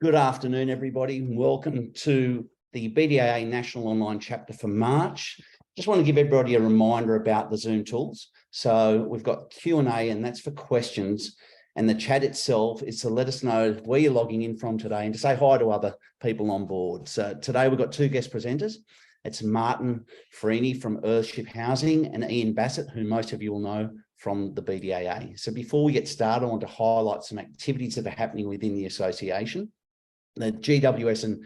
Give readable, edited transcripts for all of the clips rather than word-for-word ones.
Good afternoon, everybody. Welcome to the BDAA National Online Chapter for March. Just want to give everybody a reminder about the Zoom tools. So we've got Q&A, and that's for questions. And the chat itself is to let us know where you're logging in from today and to say hi to other people on board. So today we've got two guest presenters. It's Martin Freeney from Earthship Housing and Ian Bassett, who most of you will know from the BDAA. So before we get started, I want to highlight some activities that are happening within the association. The GWS and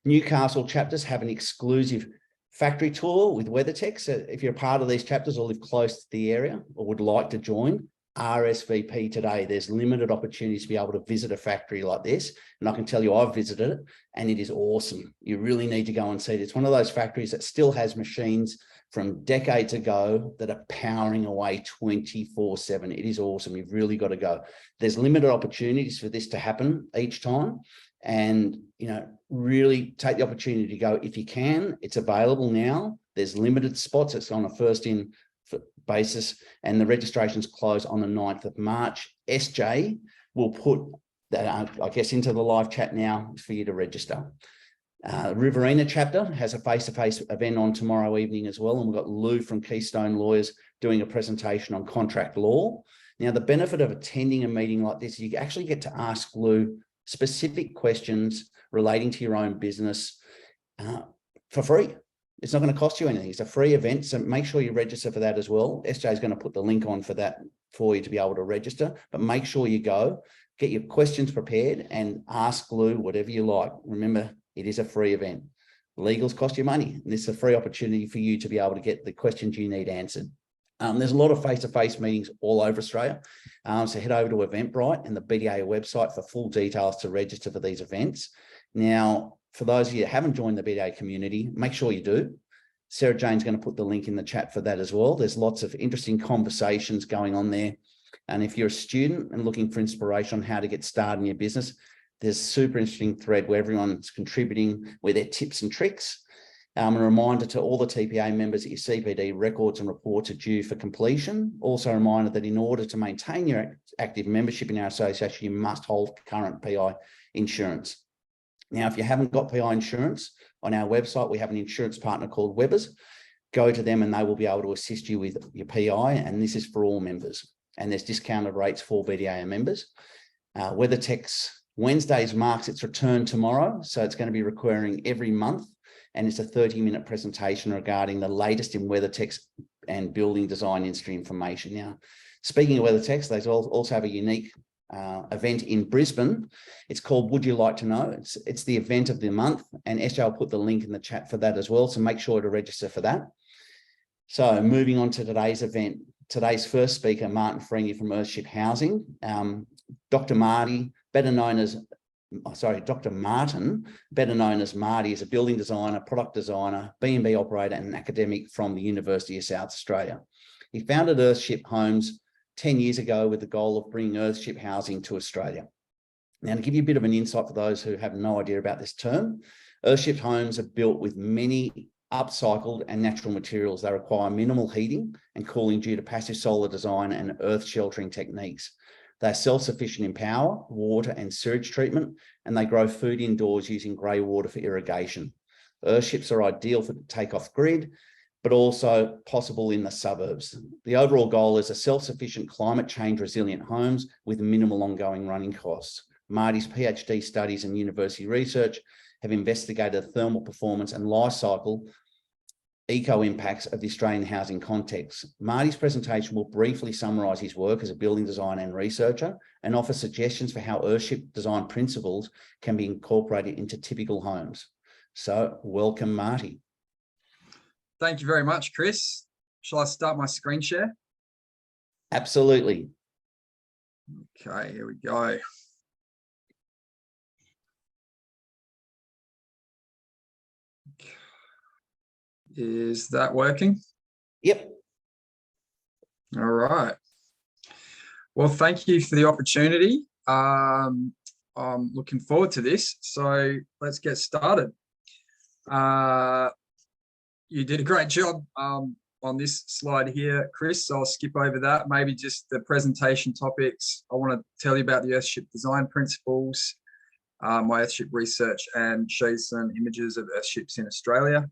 Newcastle chapters have an exclusive factory tour with WeatherTech. So if you're a part of these chapters or live close to the area or would like to join, RSVP today. There's limited opportunities to be able to visit a factory like this. And I can tell you I've visited it and it is awesome. You really need to go and see it. It's one of those factories that still has machines from decades ago that are powering away 24/7. It is awesome. You've really got to go. There's limited opportunities for this to happen each time. And, really take the opportunity to go if you can. It's available now. There's limited spots. It's on a first in basis, and the registrations close on the 9th of March. SJ will put that, into the live chat now for you to register. Riverina chapter has a face-to-face event on tomorrow evening as well, and we've got Lou from Keystone Lawyers doing a presentation on contract law. Now, the benefit of attending a meeting like this, you actually get to ask Lou specific questions relating to your own business for free. It's not going to cost you anything. It's a free event, so make sure you register for that as well. SJ is going to put the link on for that for you to be able to register, but make sure you go, get your questions prepared and ask Lou whatever you like. Remember, it is a free event. Legals cost you money, and this is a free opportunity for you to be able to get the questions you need answered. There's a lot of face-to-face meetings all over Australia. So head over to Eventbrite and the BDA website for full details to register for these events. Now, for those of you that haven't joined the BDA community, make sure you do. Sarah Jane's going to put the link in the chat for that as well. There's lots of interesting conversations going on there. And if you're a student and looking for inspiration on how to get started in your business, there's a super interesting thread where everyone's contributing with their tips and tricks. A reminder to all the TPA members that your CPD records and reports are due for completion. Also a reminder that in order to maintain your active membership in our association, you must hold current PI insurance. Now, if you haven't got PI insurance, on our website, we have an insurance partner called Webbers. Go to them and they will be able to assist you with your PI, and this is for all members. And there's discounted rates for BDA members. WeatherTech's Wednesdays marks its return tomorrow, so it's going to be recurring every month. And it's a 30-minute presentation regarding the latest in WeatherTech and building design industry information. Now, speaking of WeatherTech, they also have a unique event in Brisbane. It's called Would You Like to Know? It's the event of the month, and SJ will put the link in the chat for that as well, so make sure to register for that. So moving on to today's event. Today's first speaker, Martin Freeney from Earthship Housing. Dr. Martin, better known as Marty, is a building designer, product designer, B&B operator, and an academic from the University of South Australia. He founded Earthship Homes 10 years ago with the goal of bringing Earthship Housing to Australia. Now, to give you a bit of an insight for those who have no idea about this term, Earthship Homes are built with many upcycled and natural materials. They require minimal heating and cooling due to passive solar design and earth sheltering techniques. They're self-sufficient in power, water and sewage treatment, and they grow food indoors using grey water for irrigation. Earthships are ideal for take off grid, but also possible in the suburbs. The overall goal is a self-sufficient climate change resilient homes with minimal ongoing running costs. Marty's PhD studies and university research have investigated the thermal performance and life cycle eco-impacts of the Australian housing context. Marty's presentation will briefly summarise his work as a building designer and researcher and offer suggestions for how Earthship design principles can be incorporated into typical homes. So welcome, Marty. Thank you very much, Chris. Shall I start my screen share? Absolutely. Okay, here we go. Is that working? Yep. All right. Well, thank you for the opportunity. I'm looking forward to this. So let's get started. You did a great job on this slide here, Chris. So I'll skip over that. Maybe just the presentation topics. I want to tell you about the Earthship design principles, my Earthship research and show you some images of Earthships in Australia.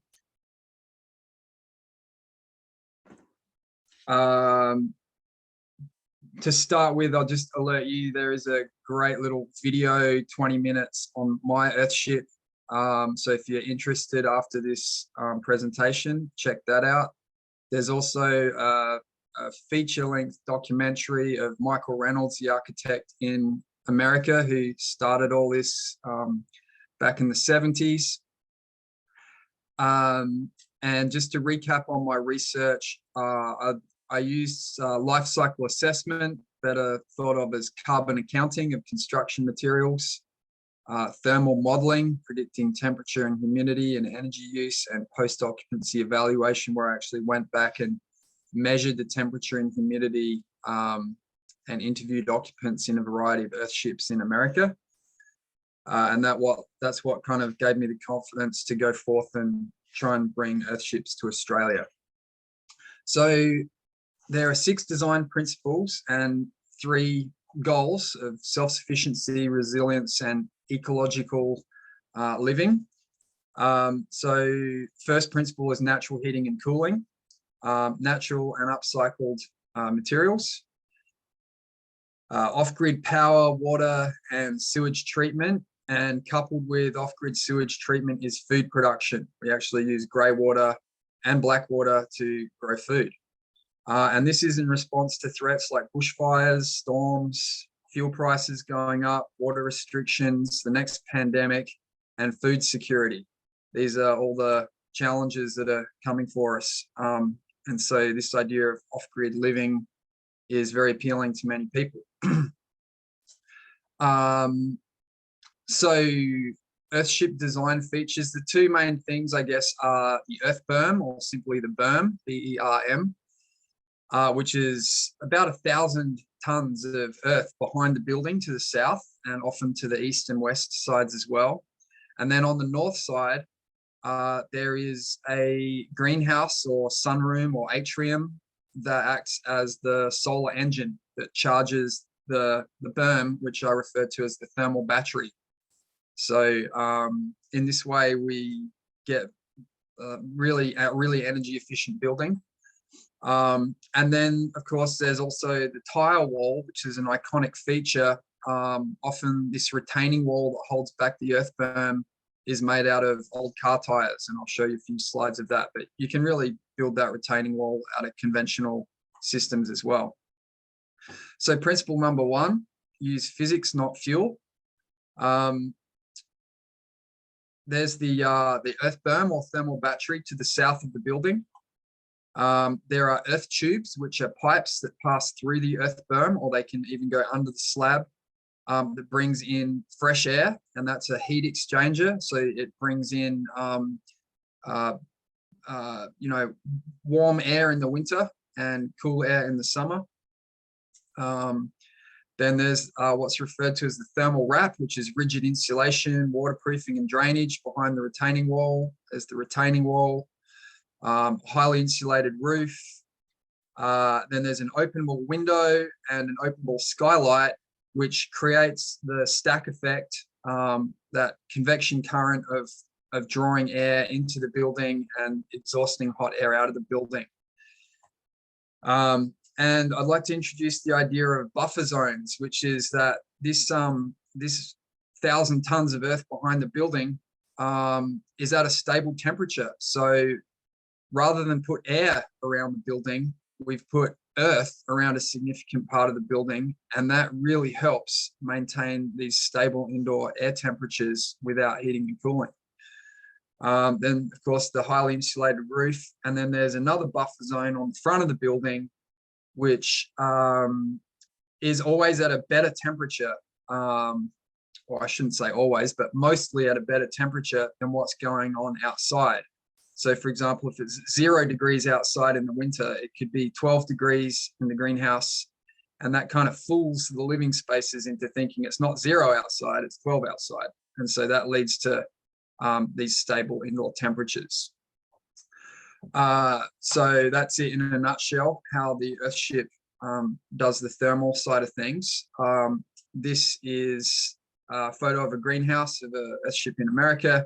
To start with, I'll just alert you, there is a great little video, 20 minutes on my Earthship. So if you're interested after this presentation, check that out. There's also a feature-length documentary of Michael Reynolds, the architect in America, who started all this back in the 70s. And just to recap on my research, I used life cycle assessment, better thought of as carbon accounting of construction materials, thermal modeling, predicting temperature and humidity and energy use, and post-occupancy evaluation, where I actually went back and measured the temperature and humidity and interviewed occupants in a variety of Earthships in America. And that's what kind of gave me the confidence to go forth and try and bring Earthships to Australia. So there are 6 design principles and 3 goals of self-sufficiency, resilience, and ecological living. So first principle is natural heating and cooling, natural and upcycled materials, off-grid power, water, and sewage treatment. And coupled with off-grid sewage treatment is food production. We actually use grey water and black water to grow food. And this is in response to threats like bushfires, storms, fuel prices going up, water restrictions, the next pandemic, and food security. These are all the challenges that are coming for us. And so this idea of off-grid living is very appealing to many people. So Earthship design features, the 2 main things, I guess, are the earth berm, or simply the berm, B-E-R-M, which is about 1,000 tons of earth behind the building to the south, and often to the east and west sides as well. And then on the north side, there is a greenhouse or sunroom or atrium that acts as the solar engine that charges the berm, which I refer to as the thermal battery. So in this way, we get really energy efficient building. And then, of course, there's also the tire wall, which is an iconic feature. Often this retaining wall that holds back the earth berm is made out of old car tires, and I'll show you a few slides of that. But you can really build that retaining wall out of conventional systems as well. So principle number 1, use physics, not fuel. There's the earth berm or thermal battery to the south of the building. There are earth tubes, which are pipes that pass through the earth berm, or they can even go under the slab, that brings in fresh air, and that's a heat exchanger. So it brings in, warm air in the winter and cool air in the summer. Then there's what's referred to as the thermal wrap, which is rigid insulation, waterproofing, and drainage behind the retaining wall. There's the retaining wall, highly insulated roof. Then there's an openable window and an openable skylight, which creates the stack effect, that convection current of drawing air into the building and exhausting hot air out of the building. And I'd like to introduce the idea of buffer zones, which is that this 1,000 tons of earth behind the building is at a stable temperature. So rather than put air around the building, we've put earth around a significant part of the building, and that really helps maintain these stable indoor air temperatures without heating and cooling. Then, of course, the highly insulated roof, and then there's another buffer zone on the front of the building, which is always at a better temperature, or I shouldn't say always, but mostly at a better temperature than what's going on outside. So for example, if it's 0 degrees outside in the winter, it could be 12 degrees in the greenhouse, and that kind of fools the living spaces into thinking it's not 0 outside, it's 12 outside. And so that leads to these stable indoor temperatures. So that's it in a nutshell, how the Earthship does the thermal side of things. This is a photo of a greenhouse of a ship in America.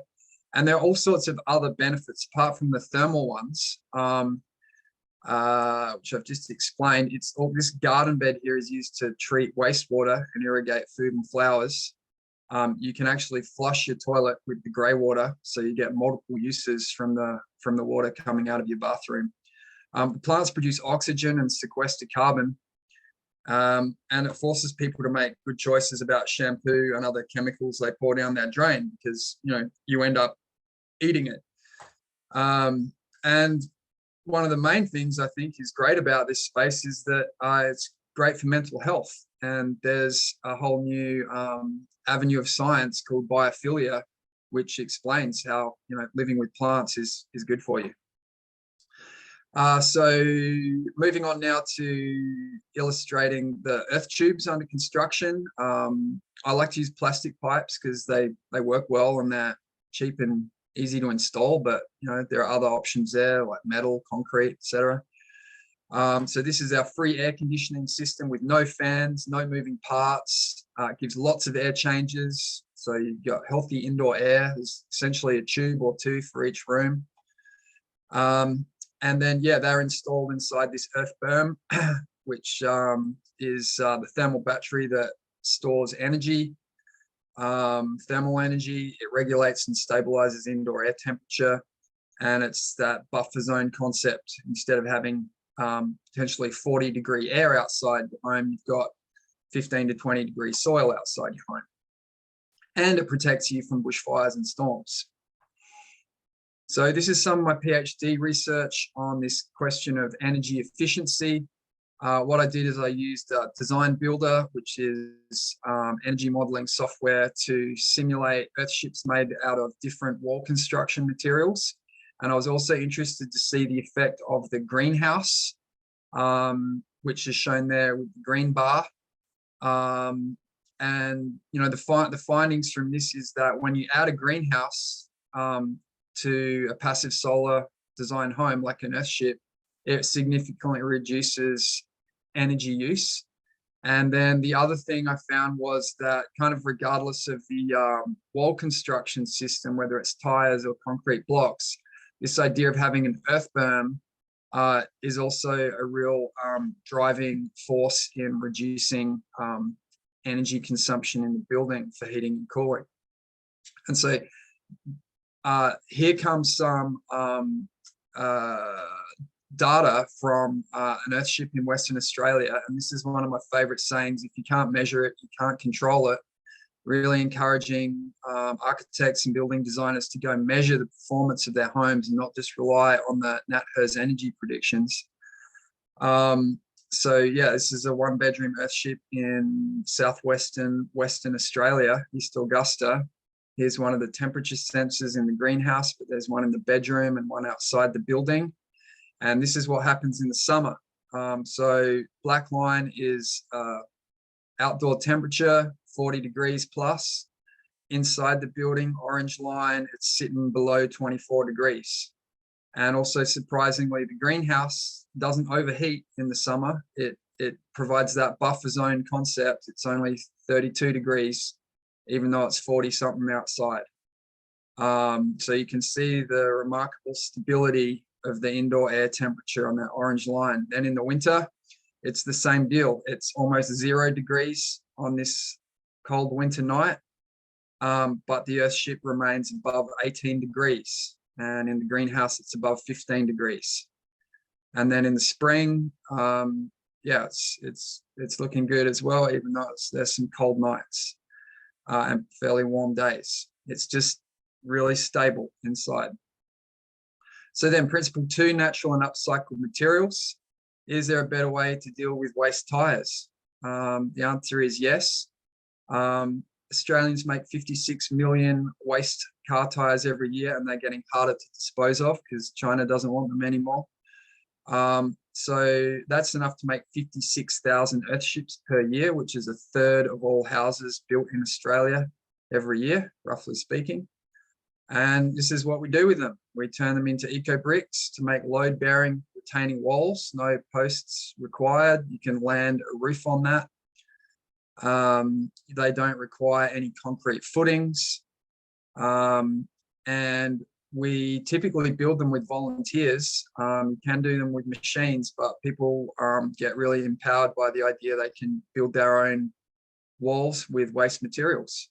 And there are all sorts of other benefits apart from the thermal ones, which I've just explained. It's all this garden bed here is used to treat wastewater and irrigate food and flowers. You can actually flush your toilet with the grey water, so you get multiple uses from the water coming out of your bathroom. The plants produce oxygen and sequester carbon, and it forces people to make good choices about shampoo and other chemicals they pour down their drain, because you end up eating it. And one of the main things I think is great about this space is that it's great for mental health. And there's a whole new avenue of science called biophilia, which explains how living with plants is good for you. So moving on now to illustrating the earth tubes under construction. I like to use plastic pipes because they work well and they're cheap and easy to install, but there are other options there like metal, concrete, etc. So this is our free air conditioning system with no fans, no moving parts. It gives lots of air changes. So you've got healthy indoor air. There's essentially a tube or two for each room. And then, they're installed inside this earth berm, which is the thermal battery that stores energy, thermal energy. It regulates and stabilizes indoor air temperature. And it's that buffer zone concept. Instead of having potentially 40-degree air outside your home, you've got 15 to 20-degree soil outside your home. And it protects you from bushfires and storms. So this is some of my PhD research on this question of energy efficiency. What I did is I used Design Builder, which is energy modeling software to simulate earthships made out of different wall construction materials. And I was also interested to see the effect of the greenhouse, which is shown there with the green bar. And the findings from this is that when you add a greenhouse to a passive solar design home like an earthship, it significantly reduces energy use. And then the other thing I found was that kind of regardless of the wall construction system, whether it's tires or concrete blocks, this idea of having an earth berm is also a real driving force in reducing energy consumption in the building for heating and cooling. And so here comes some data from an earthship in Western Australia. And this is one of my favorite sayings: if you can't measure it, you can't control it. Really encouraging architects and building designers to go measure the performance of their homes and not just rely on the NatHERS energy predictions. This is a 1-bedroom earthship in southwestern Western Australia, East Augusta. Here's one of the temperature sensors in the greenhouse, but there's one in the bedroom and one outside the building. And this is what happens in the summer. So black line is outdoor temperature, 40 degrees plus. Inside the building, orange line, it's sitting below 24 degrees. And also surprisingly, the greenhouse doesn't overheat in the summer. It provides that buffer zone concept. It's only 32 degrees, even though it's 40 something outside. So you can see the remarkable stability of the indoor air temperature on that orange line. Then in the winter, it's the same deal. It's almost 0 degrees on this cold winter night, but the earthship remains above 18 degrees. And in the greenhouse, it's above 15 degrees. And then in the spring, it's looking good as well, even though there's some cold nights and fairly warm days. It's just really stable inside. So then principle 2, natural and upcycled materials. Is there a better way to deal with waste tires? The answer is yes. Australians make 56 million waste car tires every year, and they're getting harder to dispose of because China doesn't want them anymore. So that's enough to make 56,000 earthships per year, which is a third of all houses built in Australia every year, roughly speaking. And this is what we do with them. We turn them into eco bricks to make load-bearing retaining walls, no posts required. You can land a roof on that. They don't require any concrete footings. And we typically build them with volunteers. You can do them with machines, but people get really empowered by the idea they can build their own walls with waste materials.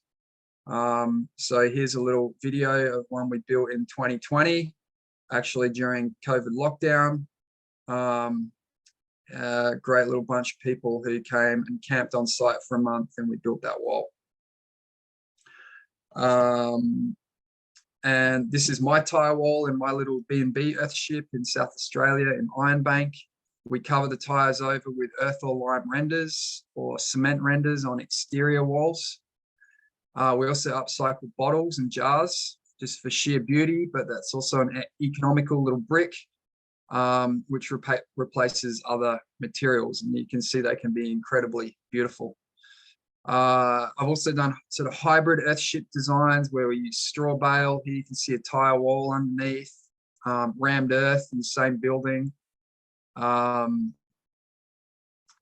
So here's a little video of one we built in 2020, actually during COVID lockdown. Great little bunch of people who came and camped on site for a month, and we built that wall. And this is my tire wall in my little B&B Earthship in South Australia in Ironbank. We cover the tires over with earth or lime renders or cement renders on exterior walls. We also upcycle bottles and jars just for sheer beauty, but that's also an economical little brick, which replaces other materials. And you can see they can be incredibly beautiful. I've also done sort of hybrid Earthship designs where we use straw bale. Here you can see a tire wall underneath, rammed earth in the same building. And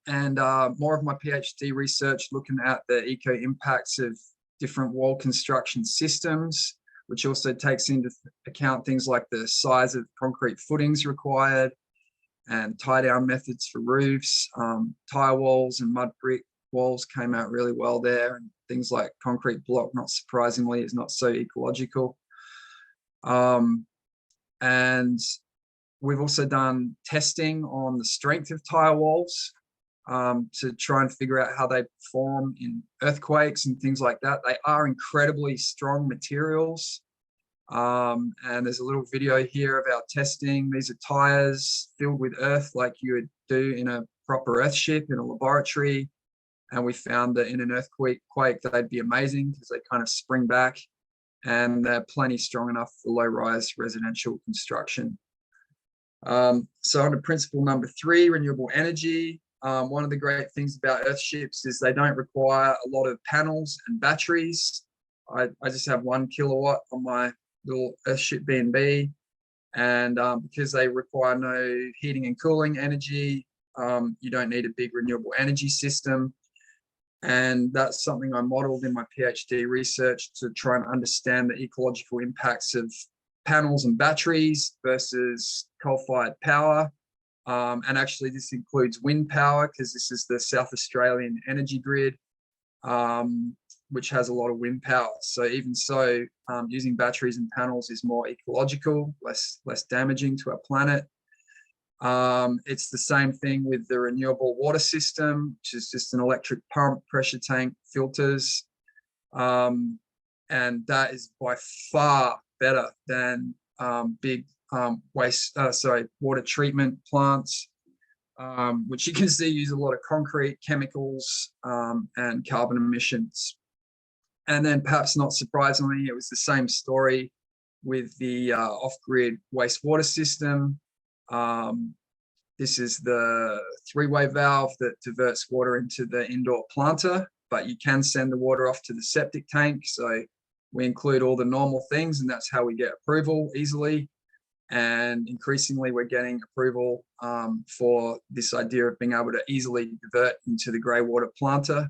more of my PhD research looking at the eco impacts of different wall construction systems, which also takes into account things like the size of concrete footings required and tie down methods for roofs. Tire walls and mud brick walls came out really well there, and things like concrete block, not surprisingly, is not so ecological. And we've also done testing on the strength of tire walls to try and figure out how they perform in earthquakes and things like that. They are incredibly strong materials. And there's a little video here of our testing. These are tires filled with earth like you would do in a proper Earthship in a laboratory. And we found that in an earthquake, they'd be amazing because they kind of spring back, and they're plenty strong enough for low-rise residential construction. So on to principle number 3, renewable energy. One of the great things about Earthships is they don't require a lot of panels and batteries. I just have 1 kilowatt on my little Earthship B&B, and because they require no heating and cooling energy, you don't need a big renewable energy system. And that's something I modeled in my PhD research to try and understand the ecological impacts of panels and batteries versus coal-fired power. And actually this includes wind power, because this is the South Australian energy grid, which has a lot of wind power. So even so, using batteries and panels is more ecological, less damaging to our planet. It's the same thing with the renewable water system, which is just an electric pump, pressure tank, filters. And that is by far better than big water treatment plants, which you can see use a lot of concrete, chemicals, and carbon emissions. And then perhaps not surprisingly, it was the same story with the off-grid wastewater system. This is the 3-way valve that diverts water into the indoor planter, but you can send the water off to the septic tank. So we include all the normal things, and that's how we get approval easily. And increasingly, we're getting approval for this idea of being able to easily divert into the grey water planter,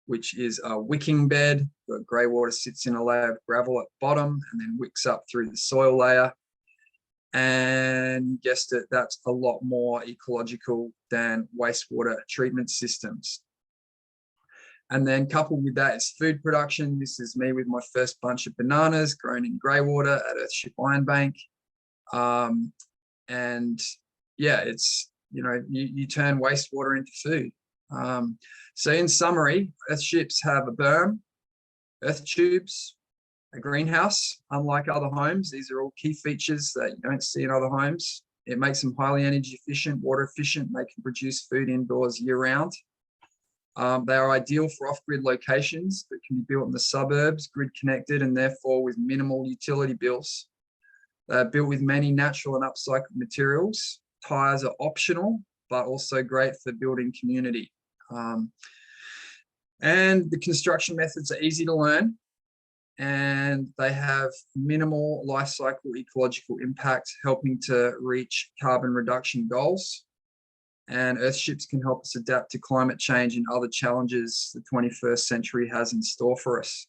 which is a wicking bed where grey water sits in a layer of gravel at the bottom and then wicks up through the soil layer. And you guessed it, that's a lot more ecological than wastewater treatment systems. And then coupled with that is food production. This is me with my first bunch of bananas grown in grey water at Earthship Ironbank. And yeah, it's, you turn wastewater into food. So in summary, Earthships have a berm, earth tubes, a greenhouse. Unlike other homes, these are all key features that you don't see in other homes. It makes them highly energy efficient, water efficient. They can produce food indoors year round. They are ideal for off-grid locations that can be built in the suburbs, grid connected, and therefore with minimal utility bills. They're built with many natural and upcycled materials. Tires are optional, but also great for building community. And the construction methods are easy to learn, and they have minimal life cycle ecological impact, helping to reach carbon reduction goals. and earthships can help us adapt to climate change and other challenges the 21st century has in store for us.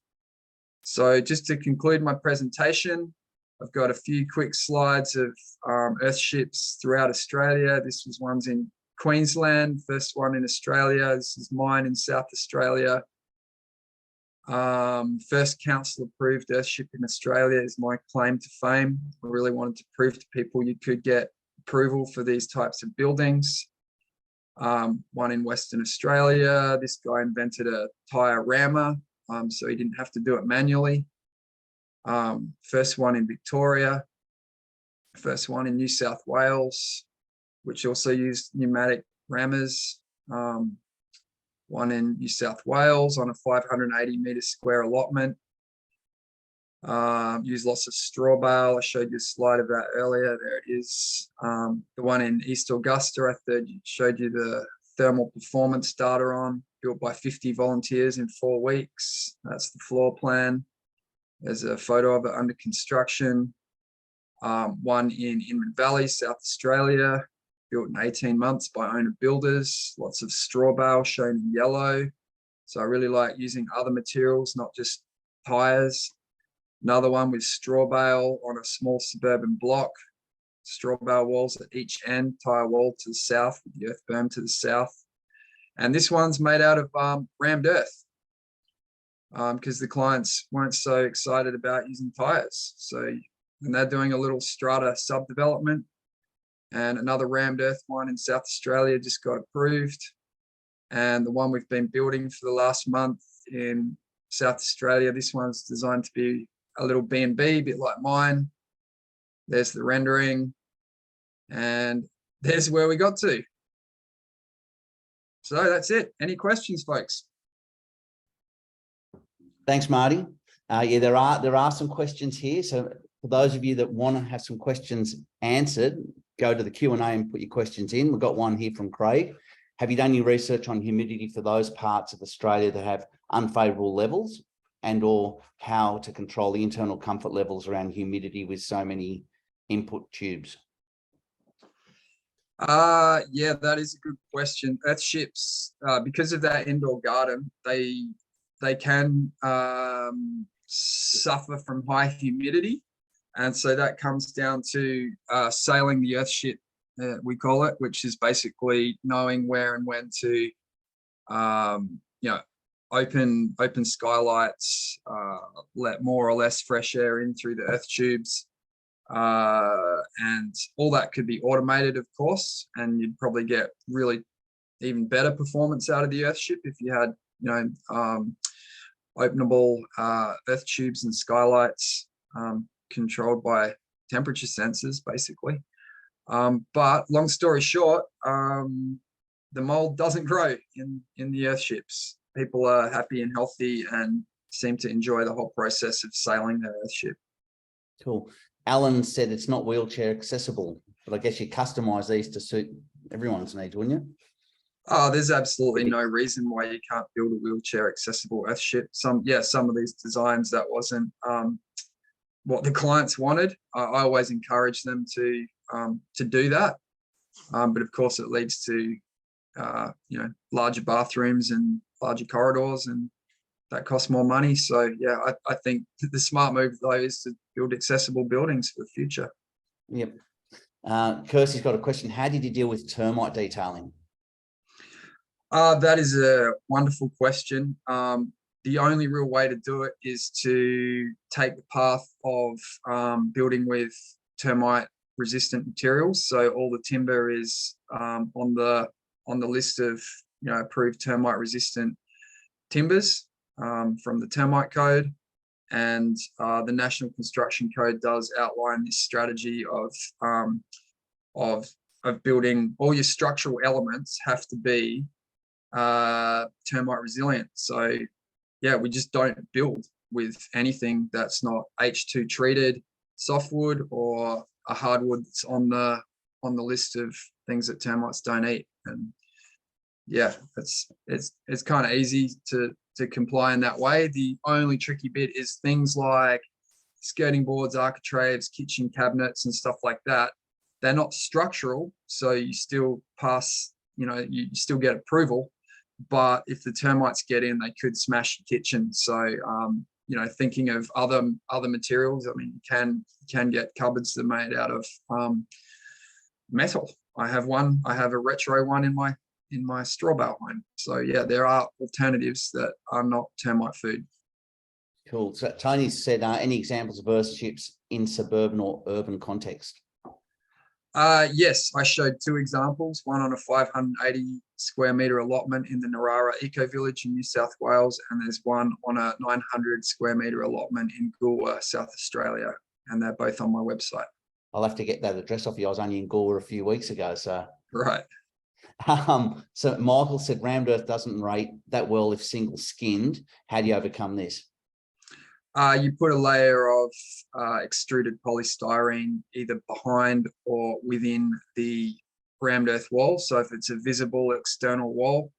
So just to conclude my presentation, I've got a few quick slides of earthships throughout Australia. This was one's in Queensland, first one in Australia. This is mine in South Australia. First council approved earthship in Australia is my claim to fame. I really wanted to prove to people you could get approval for these types of buildings. One in Western Australia, this guy invented a tire rammer, so he didn't have to do it manually. First one in Victoria, first one in New South Wales, which also used pneumatic rammers. One in New South Wales on a 580 metre square allotment. Use lots of straw bale. I showed you a slide of that earlier. There it is. The one in East Augusta, showed you the thermal performance data on, built by 50 volunteers in 4 weeks. That's the floor plan. There's a photo of it under construction. One in Inman Valley, South Australia, built in 18 months by owner builders. Lots of straw bale shown in yellow. So I really like using other materials, not just tires. Another one with straw bale on a small suburban block. Straw bale walls at each end, tire wall to the south, with the earth berm to the south. And this one's made out of rammed earth because the clients weren't so excited about using tires. So, and they're doing a little strata subdevelopment. And another rammed earth one in South Australia just got approved. And the one we've been building for the last month in South Australia, this one's designed to be a little B&B, a bit like mine. There's the rendering, and there's where we got to. So that's it. Any questions, folks? Thanks, Marty. Yeah, there are some questions here. So for those of you that want to have some questions answered, go to the Q&A and put your questions in. We've got one here from Craig. Have you done any research on humidity for those parts of Australia that have unfavourable levels, and or how to control the internal comfort levels around humidity with so many input tubes? Yeah, that is a good question. Earthships, because of that indoor garden, they can suffer from high humidity. And so that comes down to sailing the earthship, we call it, which is basically knowing where and when to, open skylights, let more or less fresh air in through the earth tubes. And all that could be automated, of course, and you'd probably get really even better performance out of the earthship if you had, openable earth tubes and skylights controlled by temperature sensors, basically. But long story short, the mold doesn't grow in the earthships. People are happy and healthy and seem to enjoy the whole process of sailing their earthship. Cool. Alan said it's not wheelchair accessible, but I guess you customize these to suit everyone's needs, wouldn't you? Oh, there's absolutely no reason why you can't build a wheelchair accessible earthship. Some of these designs, that wasn't what the clients wanted. I always encourage them to do that, but of course it leads to larger bathrooms and larger corridors, and that costs more money. So yeah, I think the smart move though is to build accessible buildings for the future. Yep. Kirsty's got a question. How did you deal with termite detailing? That is a wonderful question. The only real way to do it is to take the path of building with termite resistant materials. So all the timber is on the list of approved termite resistant timbers from the termite code, and the National Construction Code does outline this strategy of building. All your structural elements have to be termite resilient. So yeah, we just don't build with anything that's not H2 treated softwood or a hardwood that's on the list of things that termites don't eat. And yeah, it's kind of easy to comply in that way. The only tricky bit is things like skirting boards, architraves, kitchen cabinets and stuff like that. They're not structural, so you still pass you still get approval, but if the termites get in, they could smash your kitchen. So, thinking of other materials, I mean, you can get cupboards that are made out of metal. I have a retro one in my straw bale home. So yeah, there are alternatives that are not termite food. Cool. So Tony said, any examples of earthships in suburban or urban context? Yes, I showed two examples, one on a 580 square metre allotment in the Narara Eco Village in New South Wales, and there's one on a 900 square metre allotment in Goolwa, South Australia, and they're both on my website. I'll have to get that address off you. I was only in Goolwa a few weeks ago, so. Right. So Michael said rammed earth doesn't rate that well if single skinned. How do you overcome this? You put a layer of extruded polystyrene either behind or within the rammed earth wall. So if it's a visible external wall,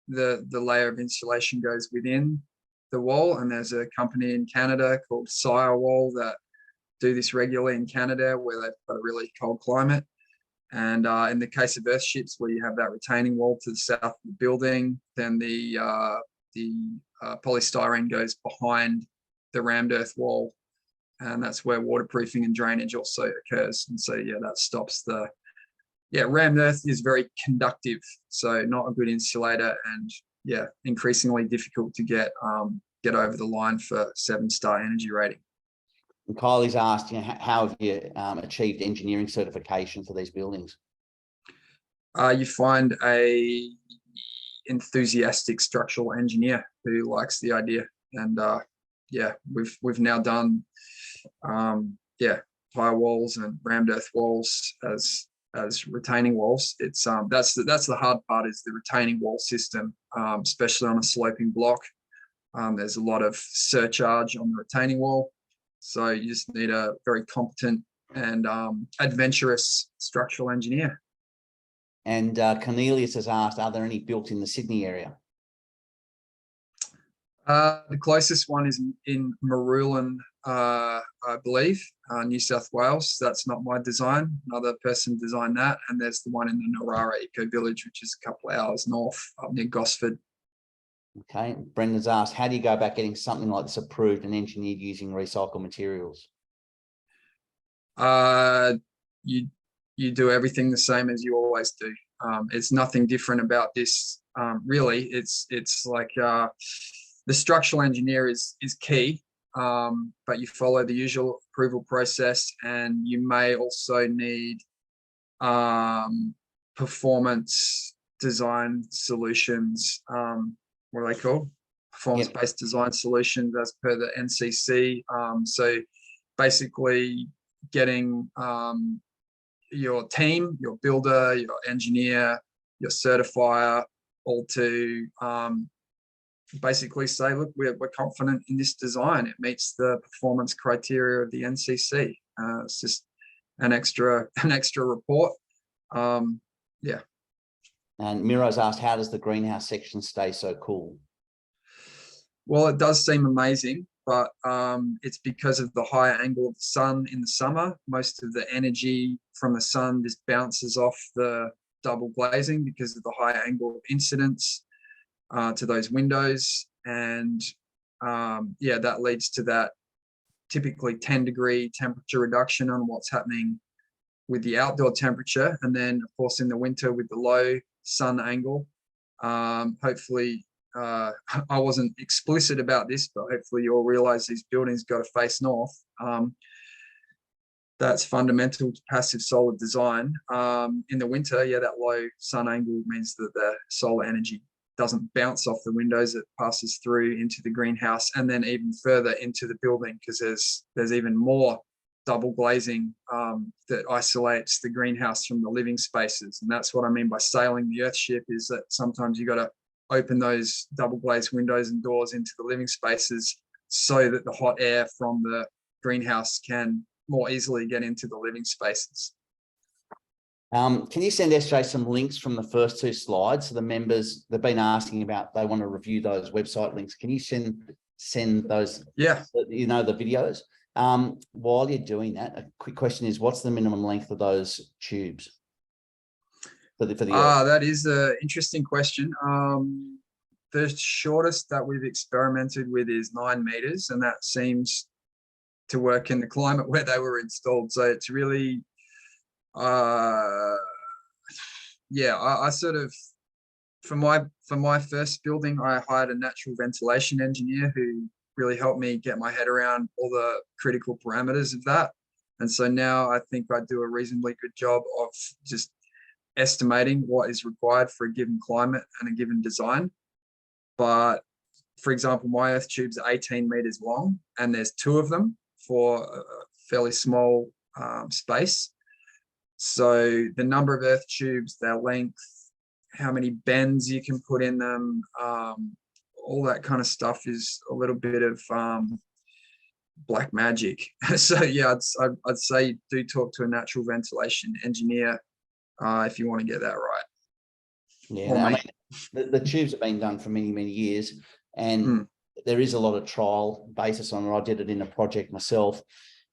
the layer of insulation goes within the wall. And there's a company in Canada called Sirewall that do this regularly in Canada, where they've got a really cold climate. And in the case of earthships, where you have that retaining wall to the south of the building, then the polystyrene goes behind the rammed earth wall, and that's where waterproofing and drainage also occurs. And so yeah, that stops rammed earth is very conductive, so not a good insulator, and yeah, increasingly difficult to get over the line for 7-star energy rating. And Kylie's asked, how have you achieved engineering certification for these buildings? You find a enthusiastic structural engineer who likes the idea, and yeah, we've now done high walls and rammed earth walls as retaining walls. It's that's the hard part, is the retaining wall system, especially on a sloping block. There's a lot of surcharge on the retaining wall, so you just need a very competent and adventurous structural engineer. And Cornelius has asked, are there any built in the Sydney area? The closest one is in Marulan, I believe, New South Wales. That's not my design. Another person designed that. And there's the one in the Narara Eco Village, which is a couple of hours north, up near Gosford. Okay. Brendan's asked, how do you go about getting something like this approved and engineered using recycled materials? You do everything the same as you always do. It's nothing different about this. Really, it's like the structural engineer is key, but you follow the usual approval process, and you may also need performance design solutions. What are they called? Performance-based design solutions as per the NCC. So basically getting your team, your builder, your engineer, your certifier, all to basically say, look, we're confident in this design. It meets the performance criteria of the NCC. It's just an extra report. Yeah. And Miro's asked, how does the greenhouse section stay so cool? Well, it does seem amazing, but it's because of the higher angle of the sun in the summer. Most of the energy from the sun just bounces off the double glazing because of the high angle of incidence to those windows. And yeah, that leads to that typically 10-degree temperature reduction on what's happening with the outdoor temperature. And then of course in the winter with the low sun angle, hopefully I wasn't explicit about this, but hopefully you all realize these buildings got to face north. That's fundamental to passive solar design. In the winter, yeah, that low sun angle means that the solar energy doesn't bounce off the windows. It passes through into the greenhouse and then even further into the building, because there's even more double glazing that isolates the greenhouse from the living spaces. And that's what I mean by sailing the earthship, is that sometimes you got to open those double glazed windows and doors into the living spaces so that the hot air from the greenhouse can more easily get into the living spaces. Can you send SJ some links from the first two slides? So the members, they've been asking about, they want to review those website links. Can you send those, yeah, the videos? While you're doing that, a quick question is, what's the minimum length of those tubes? for the earth? That is an interesting question. The shortest that we've experimented with is 9 meters, and that seems to work in the climate where they were installed. So it's really, yeah, I sort of, for my first building, I hired a natural ventilation engineer who really helped me get my head around all the critical parameters of that. And so now I think I do a reasonably good job of just estimating what is required for a given climate and a given design. But for example, my earth tubes are 18 meters long, and there's 2 of them for a fairly small space. So the number of earth tubes, their length, how many bends you can put in them, all that kind of stuff is a little bit of black magic. So yeah, I'd say do talk to a natural ventilation engineer if you want to get that right. Yeah, I mean, the tubes have been done for many, many years, and there is a lot of trial basis on it. I did it in a project myself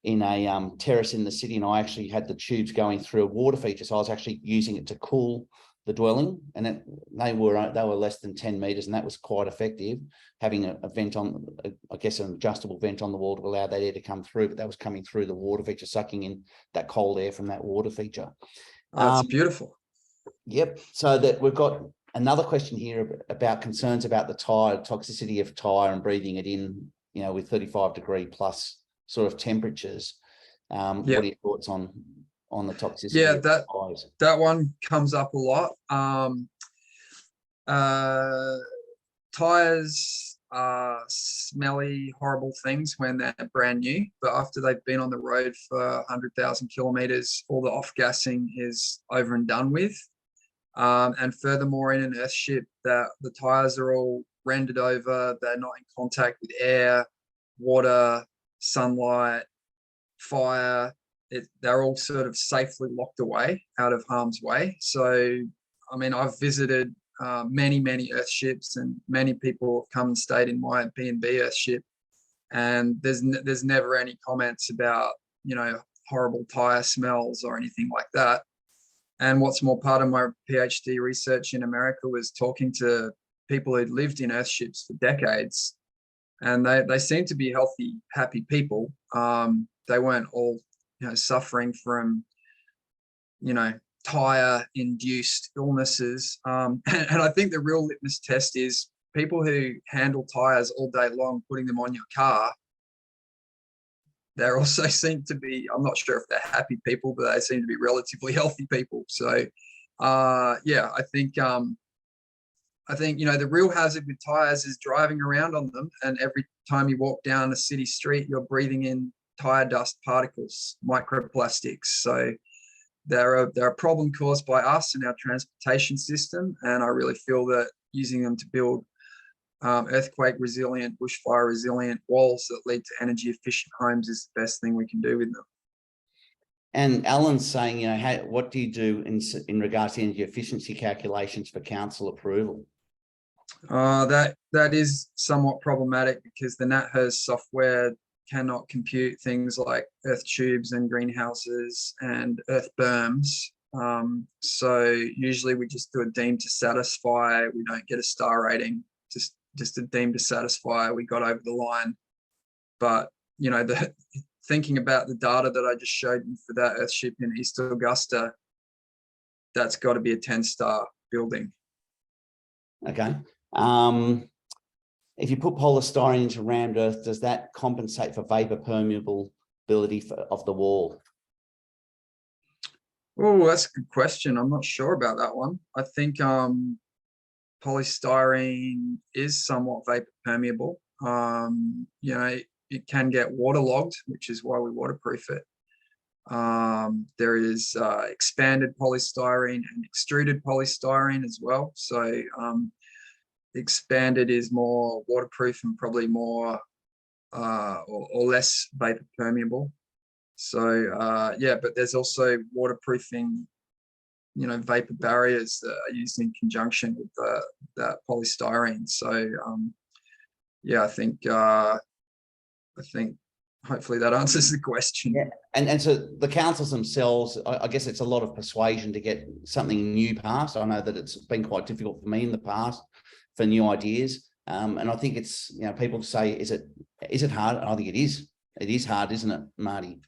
in a terrace in the city, and I actually had the tubes going through a water feature. So I was actually using it to cool the dwelling, and they were less than 10 meters, and that was quite effective, having a vent on, I guess an adjustable vent on the wall to allow that air to come through, but that was coming through the water feature, sucking in that cold air from that water feature. That's beautiful. Yep. So that we've got another question here about concerns about the tire, toxicity of tire and breathing it in, you know, with 35-degree plus sort of temperatures. What are your thoughts on the toxicity? Yeah, of tires? that one comes up a lot. Tires are smelly, horrible things when they're brand new, but after they've been on the road for 100,000 kilometers, all the off-gassing is over and done with. And furthermore, in an earthship, that the tires are all rendered over, they're not in contact with air, water, sunlight, fire. They're all sort of safely locked away out of harm's way. So, I mean, I've visited many earthships, and many people have come and stayed in my B&B earthship, and there's never any comments about, you know, horrible tire smells or anything like that. And what's more, part of my PhD research in America was talking to people who'd lived in earthships for decades, and they seem to be healthy, happy people. They weren't all, you know, suffering from, you know, tire-induced illnesses. And I think the real litmus test is people who handle tires all day long, putting them on your car. They also seem to be, I'm not sure if they're happy people, but they seem to be relatively healthy people. So, yeah, I think, you know, the real hazard with tires is driving around on them. And every time you walk down a city street, you're breathing in tire dust particles, microplastics. So they're a problem caused by us and our transportation system. And I really feel that using them to build earthquake resilient, bushfire resilient walls that lead to energy efficient homes is the best thing we can do with them. And Alan's saying, you know, what do you do in regards to energy efficiency calculations for council approval? That is somewhat problematic, because the NatHERS software cannot compute things like earth tubes and greenhouses and earth berms. So usually we just do a deem to satisfy. We don't get a star rating, just a deem to satisfy. We got over the line. But, you know, thinking about the data that I just showed you for that earthship in East Augusta, that's got to be a 10-star building. Okay. If you put polystyrene into rammed earth, does that compensate for vapor permeability of the wall? Oh, that's a good question. I'm not sure about that one. I think polystyrene is somewhat vapor permeable. You know, it can get waterlogged, which is why we waterproof it. There is expanded polystyrene and extruded polystyrene as well. So expanded is more waterproof and probably more or less vapor permeable. So yeah, but there's also waterproofing, you know, vapor barriers that are used in conjunction with that polystyrene. So yeah, I think hopefully that answers the question. Yeah. And so the councils themselves, I guess it's a lot of persuasion to get something new passed. I know that it's been quite difficult for me in the past for new ideas. And I think it's, people say, is it hard? I think it is. It is hard, isn't it, Marty?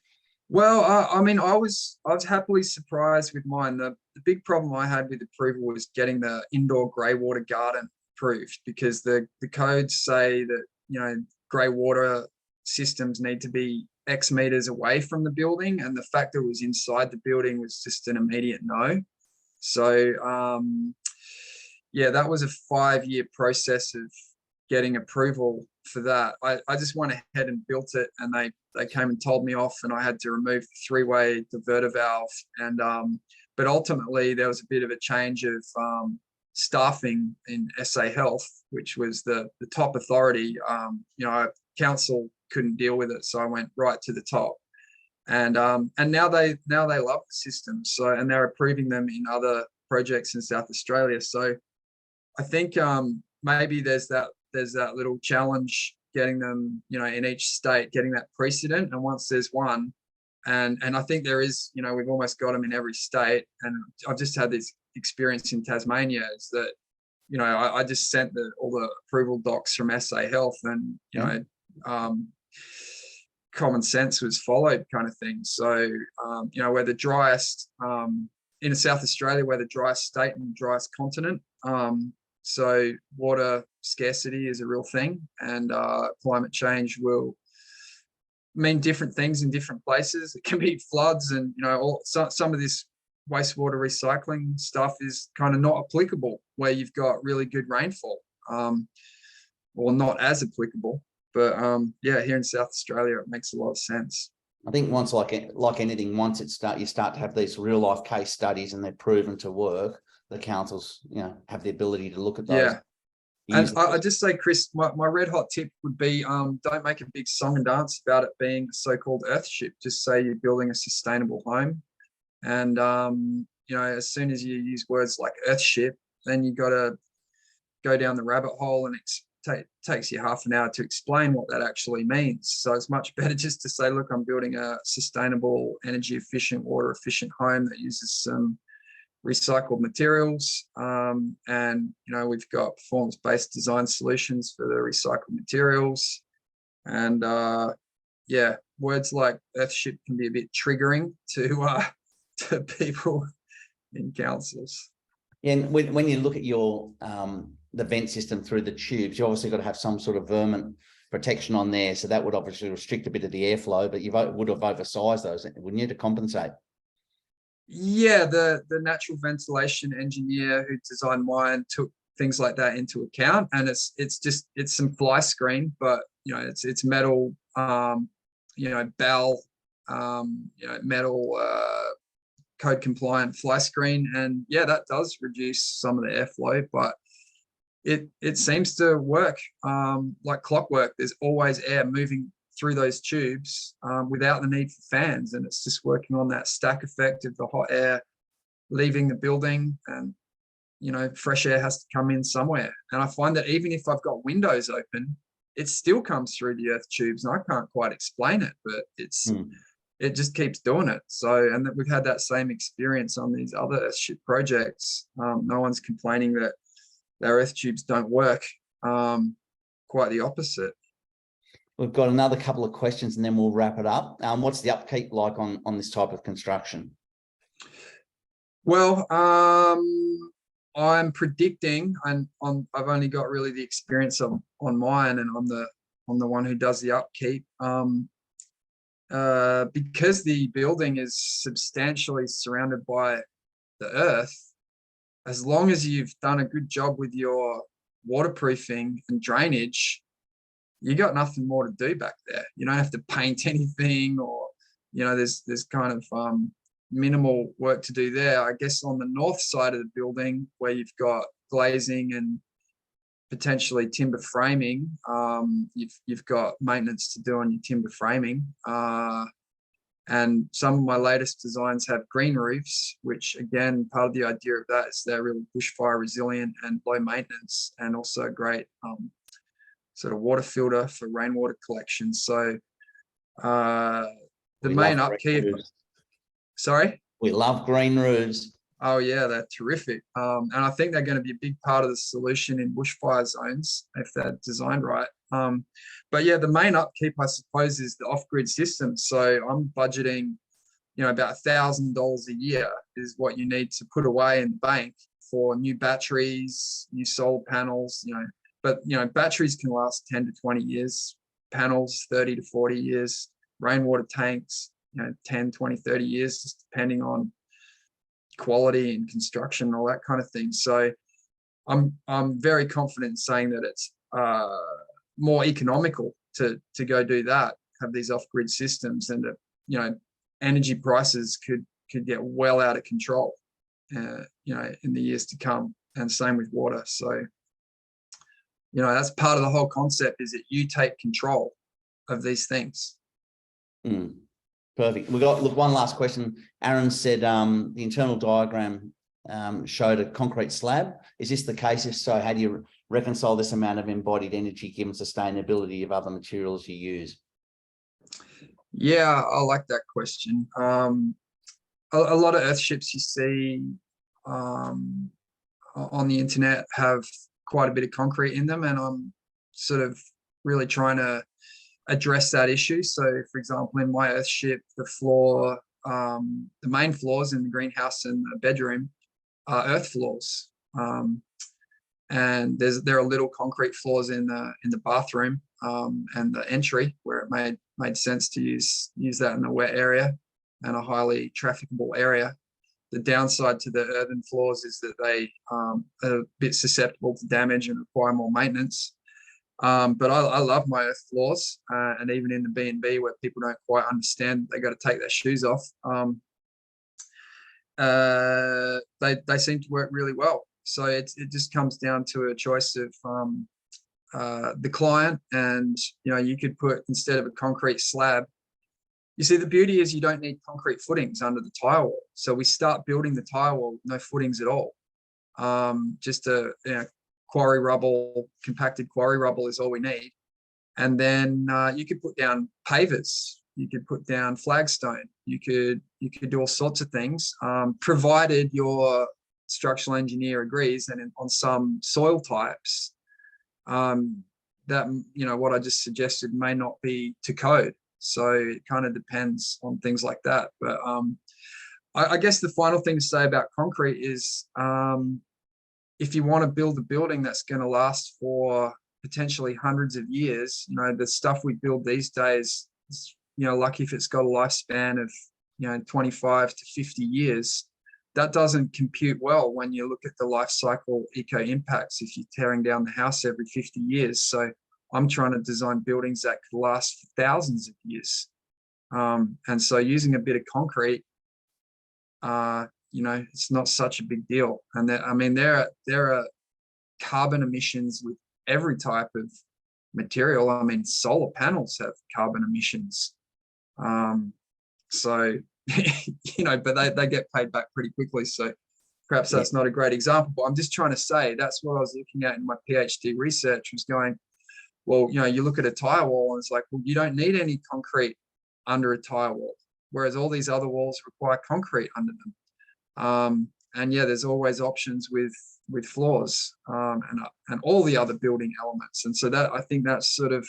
Well, I mean, I was happily surprised with mine. The big problem I had with approval was getting the indoor grey water garden approved, because the codes say that, grey water systems need to be X meters away from the building, and the fact that it was inside the building was just an immediate no. So yeah, that was a 5-year process of getting approval for that. I just went ahead and built it, and they came and told me off, and I had to remove the 3-way diverter valve. And but ultimately there was a bit of a change of staffing in SA Health, which was the top authority. Council couldn't deal with it, so I went right to the top. And now they love the system. So, and they're approving them in other projects in South Australia. So I think maybe there's that little challenge getting them, in each state, getting that precedent. And once there's one, and I think there is, we've almost got them in every state. And I've just had this experience in Tasmania, is that, I just sent all the approval docs from SA Health, and, common sense was followed, kind of thing. So, we're the driest, in South Australia, we're the driest state and driest continent. So water scarcity is a real thing, and climate change will mean different things in different places. It can be floods, and some of this wastewater recycling stuff is kind of not applicable where you've got really good rainfall, or not as applicable. But yeah, here in South Australia, it makes a lot of sense. I think once, like anything, once you start to have these real life case studies and they're proven to work, the councils, have the ability to look at those. Yeah. And I just say, Chris, my red hot tip would be, don't make a big song and dance about it being a so-called Earthship. Just say you're building a sustainable home. And, as soon as you use words like Earthship, then you got to go down the rabbit hole, and it takes you half an hour to explain what that actually means. So it's much better just to say, look, I'm building a sustainable, energy efficient, water efficient home that uses some recycled materials, and we've got performance-based design solutions for the recycled materials. And yeah, words like Earthship can be a bit triggering to people in councils. And when you look at your the vent system through the tubes, you obviously got to have some sort of vermin protection on there, so that would obviously restrict a bit of the airflow, but you would have oversized those, wouldn't you, to compensate? Yeah, the natural ventilation engineer who designed mine took things like that into account, and it's some fly screen, but it's metal, BAL, metal code compliant fly screen, and yeah, that does reduce some of the airflow, but it seems to work like clockwork. There's always air moving through those tubes without the need for fans, and it's just working on that stack effect of the hot air leaving the building, and fresh air has to come in somewhere. And I find that even if I've got windows open, it still comes through the earth tubes, and I can't quite explain it, but it just keeps doing it. So, and that we've had that same experience on these other Earthship projects. No one's complaining that their earth tubes don't work. Quite the opposite. We've got another couple of questions and then we'll wrap it up. What's the upkeep like on this type of construction? Well, I'm predicting, and I've only got really the experience on mine, and I'm the one who does the upkeep. Because the building is substantially surrounded by the earth, as long as you've done a good job with your waterproofing and drainage, you got nothing more to do back there. You don't have to paint anything, or there's kind of minimal work to do there. I guess on the north side of the building, where you've got glazing and potentially timber framing, you've got maintenance to do on your timber framing. And some of my latest designs have green roofs, which again, part of the idea of that is they're really bushfire resilient and low maintenance, and also a great sort of water filter for rainwater collection. So The We main love green upkeep, roofs. sorry? We love green roofs. Oh yeah, they're terrific. And I think they're going to be a big part of the solution in bushfire zones if they're designed right. But yeah, the main upkeep, I suppose, is the off-grid system. So I'm budgeting, about $1,000 a year is what you need to put away in the bank for new batteries, new solar panels, but batteries can last 10 to 20 years, panels 30 to 40 years, rainwater tanks, 10, 20, 30 years, just depending on quality and construction and all that kind of thing. So I'm very confident in saying that it's more economical to go do that, have these off-grid systems, and that energy prices could get well out of control in the years to come, and same with water. So that's part of the whole concept, is that you take control of these things. Perfect. We got one last question. Aaron said the internal diagram showed a concrete slab. Is this the case? If so, how do you reconcile this amount of embodied energy given sustainability of other materials you use? Yeah, I like that question. A lot of earthships you see on the internet have quite a bit of concrete in them, and I'm sort of really trying to address that issue. So, for example, in my earthship, the floor, the main floors in the greenhouse and the bedroom are earth floors, and there are little concrete floors in the bathroom and the entry, where it made sense to use that in a wet area and a highly trafficable area. The downside to the earthen floors is that they are a bit susceptible to damage and require more maintenance. But I love my earth floors, and even in the B&B where people don't quite understand, they got to take their shoes off. They seem to work really well. So it just comes down to a choice of the client, and you could put, instead of a concrete slab, you see, the beauty is you don't need concrete footings under the tire wall. So we start building the tire wall with no footings at all. Just a quarry rubble, compacted quarry rubble is all we need. And then you could put down pavers, you could put down flagstone, you could do all sorts of things, provided your structural engineer agrees, and on some soil types that what I just suggested may not be to code. So it kind of depends on things like that. But I guess the final thing to say about concrete is, if you want to build a building that's going to last for potentially hundreds of years, the stuff we build these days is, lucky if it's got a lifespan of 25 to 50 years. That doesn't compute well when you look at the life cycle eco impacts if you're tearing down the house every 50 years. So I'm trying to design buildings that could last for thousands of years. And so using a bit of concrete, it's not such a big deal. And there are carbon emissions with every type of material. Solar panels have carbon emissions. So, but they get paid back pretty quickly. So perhaps that's not a great example, but I'm just trying to say that's what I was looking at in my PhD research, was going, well, you look at a tire wall and it's like, well, you don't need any concrete under a tire wall, whereas all these other walls require concrete under them. And yeah, there's always options with floors and all the other building elements. And so I think that's sort of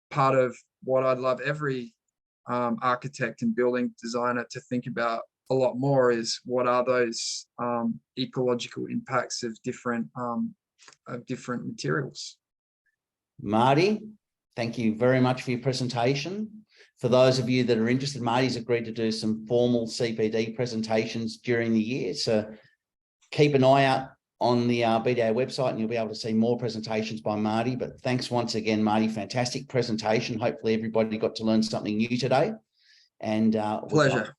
part of what I'd love every architect and building designer to think about a lot more, is what are those ecological impacts of different materials. Marty, thank you very much for your presentation. For those of you that are interested, Marty's agreed to do some formal CPD presentations during the year. So keep an eye out on the BDA website and you'll be able to see more presentations by Marty. But thanks once again, Marty. Fantastic presentation. Hopefully everybody got to learn something new today. And pleasure.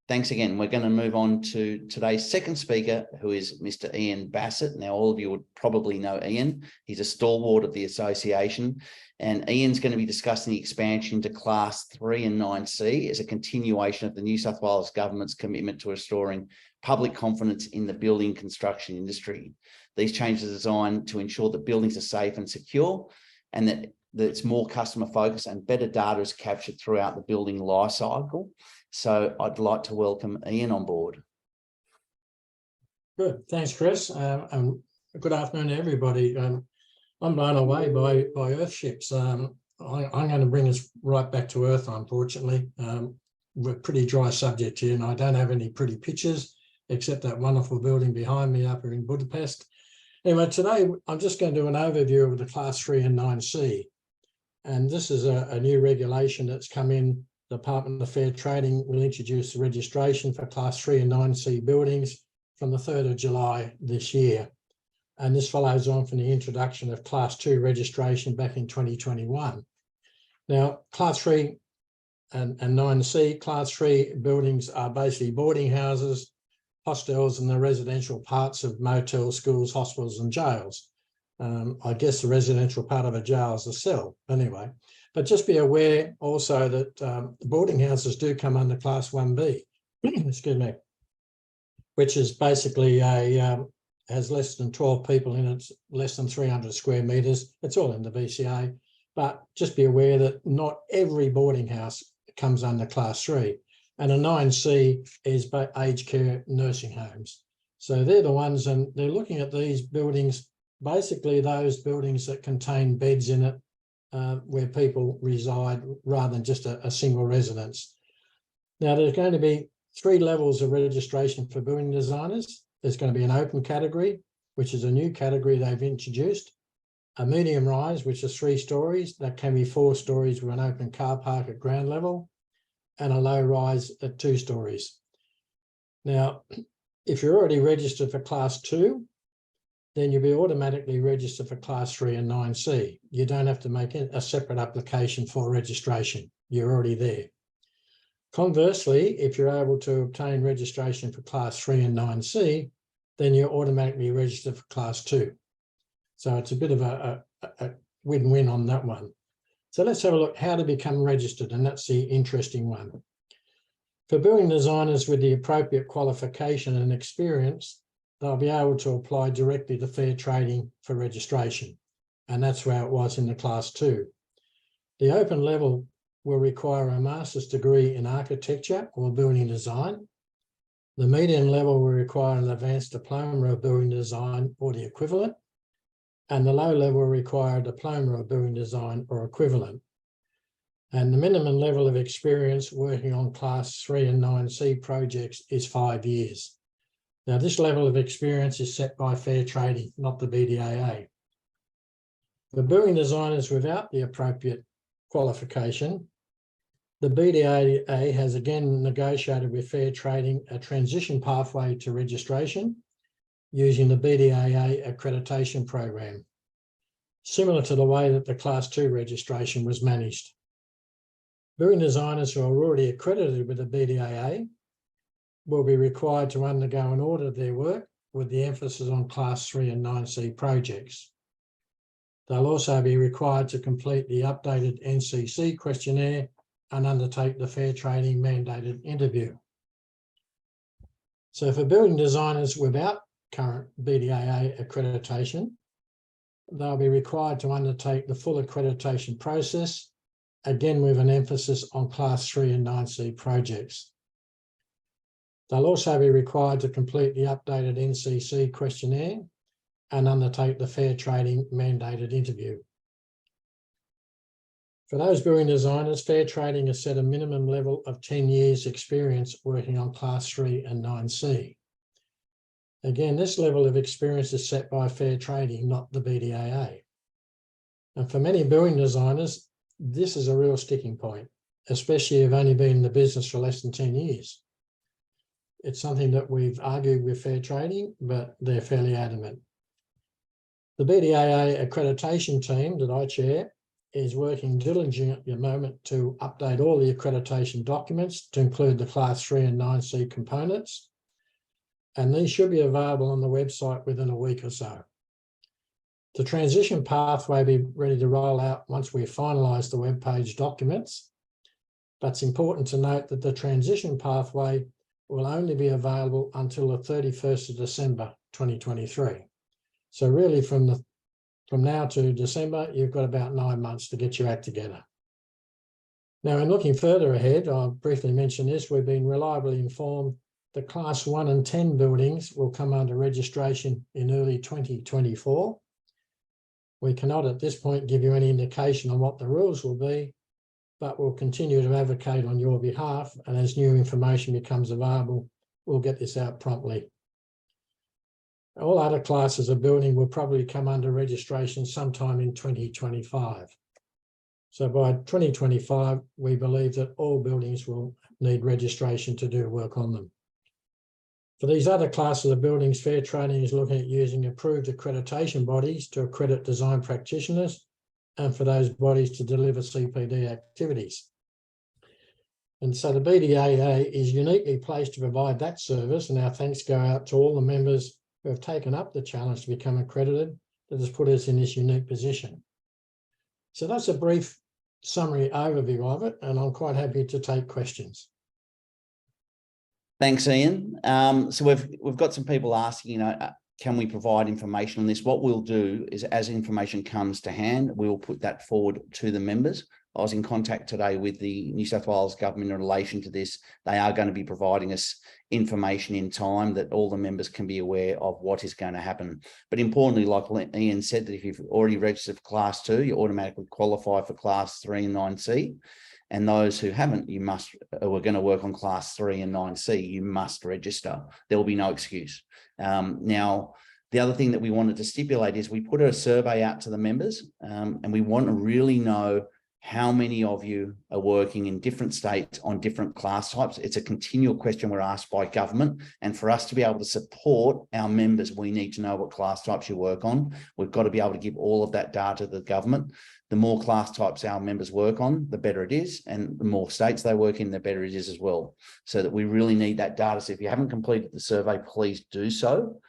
Thanks again. We're going to move on to today's second speaker, who is Mr. Ian Bassett. Now, all of you would probably know Ian. He's a stalwart of the association. And Ian's going to be discussing the expansion to Class 3 and 9C as a continuation of the New South Wales Government's commitment to restoring public confidence in the building construction industry. These changes are designed to ensure that buildings are safe and secure, and that that it's more customer focused and better data is captured throughout the building life cycle. So I'd like to welcome Ian on board. Good, thanks, Chris. And good afternoon, everybody. I'm blown away by Earthships. I'm going to bring us right back to Earth, unfortunately. We're a pretty dry subject here, and I don't have any pretty pictures, except that wonderful building behind me up here in Budapest. Anyway, today I'm just going to do an overview of the Class 3 and 9C. And this is a new regulation that's come in. The Department of Fair Trading will introduce the registration for Class 3 and 9C buildings from the 3rd of July this year. And this follows on from the introduction of Class 2 registration back in 2021. Now, Class 3 and 9C, Class 3 buildings are basically boarding houses, hostels, and the residential parts of motels, schools, hospitals, and jails. I guess the residential part of a jail is a cell, anyway. But just be aware also that boarding houses do come under Class 1B, excuse me, which is basically has less than 12 people in it, less than 300 square metres. It's all in the BCA. But just be aware that not every boarding house comes under Class 3. And a 9C is aged care nursing homes. So they're the ones, and they're looking at these buildings, basically those buildings that contain beds in it where people reside rather than just a single residence. Now, there's going to be 3 levels of registration for building designers. There's going to be an open category, which is a new category they've introduced, a medium rise, which is 3 stories. That can be 4 stories with an open car park at ground level, and a low rise at 2 stories. Now, if you're already registered for Class 2, then you'll be automatically registered for Class 3 and 9C. You don't have to make a separate application for registration. You're already there. Conversely, if you're able to obtain registration for Class 3 and 9C, then you're automatically registered for Class 2. So it's a bit of a win-win on that one. So let's have a look how to become registered, and that's the interesting one. For building designers with the appropriate qualification and experience, they'll be able to apply directly to Fair Trading for registration, and that's where it was in the Class 2. The open level will require a master's degree in architecture or building design. The medium level will require an advanced diploma of building design or the equivalent, and the low level will require a diploma of building design or equivalent. And the minimum level of experience working on Class 3 and 9C projects is 5 years. Now, this level of experience is set by Fair Trading, not the BDAA. For building designers without the appropriate qualification, the BDAA has again negotiated with Fair Trading a transition pathway to registration using the BDAA accreditation program, similar to the way that the Class 2 registration was managed. Building designers who are already accredited with the BDAA will be required to undergo an audit of their work with the emphasis on Class 3 and 9C projects. They'll also be required to complete the updated NCC questionnaire and undertake the Fair Trading mandated interview. So for building designers without current BDAA accreditation, they'll be required to undertake the full accreditation process, again with an emphasis on Class 3 and 9C projects. They'll also be required to complete the updated NCC questionnaire and undertake the Fair Trading mandated interview. For those building designers, Fair Trading has set a minimum level of 10 years experience working on Class 3 and 9C. Again, this level of experience is set by Fair Trading, not the BDAA. And for many building designers, this is a real sticking point, especially if you've only been in the business for less than 10 years. It's something that we've argued with Fair Trading, but they're fairly adamant. The BDAA accreditation team that I chair is working diligently at the moment to update all the accreditation documents to include the Class 3 and 9C components. And these should be available on the website within a week or so. The transition pathway will be ready to roll out once we finalise the webpage documents. But it's important to note that the transition pathway will only be available until the 31st of December 2023. So really from the from now to December, you've got about 9 months to get your act together. Now, in looking further ahead, I'll briefly mention this, we've been reliably informed that Class 1 and 10 buildings will come under registration in early 2024. We cannot at this point give you any indication on what the rules will be, but we'll continue to advocate on your behalf, and as new information becomes available, we'll get this out promptly. All other classes of building will probably come under registration sometime in 2025. So by 2025, we believe that all buildings will need registration to do work on them. For these other classes of buildings, Fair Trading is looking at using approved accreditation bodies to accredit design practitioners and for those bodies to deliver CPD activities. And so the BDAA is uniquely placed to provide that service, and our thanks go out to all the members who have taken up the challenge to become accredited that has put us in this unique position. So that's a brief summary overview of it, and I'm quite happy to take questions. Thanks, Ian. So we've got some people asking, can we provide information on this? What we'll do is, as information comes to hand, we will put that forward to the members. I was in contact today with the New South Wales government in relation to this. They are going to be providing us information in time that all the members can be aware of what is going to happen. But importantly, like Ian said, that if you've already registered for Class 2, you automatically qualify for Class 3 and 9C. And those who haven't, we're going to work on Class 3 and 9C, you must register. There will be no excuse. Now, the other thing that we wanted to stipulate is we put a survey out to the members, and we want to really know how many of you are working in different states on different class types. It's a continual question we're asked by government. And for us to be able to support our members, we need to know what class types you work on. We've got to be able to give all of that data to the government. The more class types our members work on, the better it is. And the more states they work in, the better it is as well. So that we really need that data. So if you haven't completed the survey, please do so.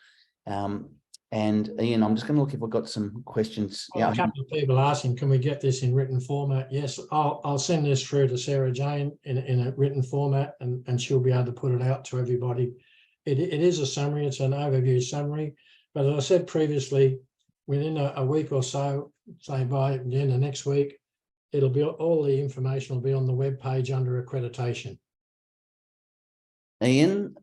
And Ian, I'm just going to look if we've got some questions. A couple of people asking, can we get this in written format? Yes, I'll send this through to Sarah Jane in a written format, and she'll be able to put it out to everybody. It is a summary, it's an overview summary, but as I said previously, within a week or so, say by the end of next week, it'll be all the information will be on the web page under accreditation. Ian,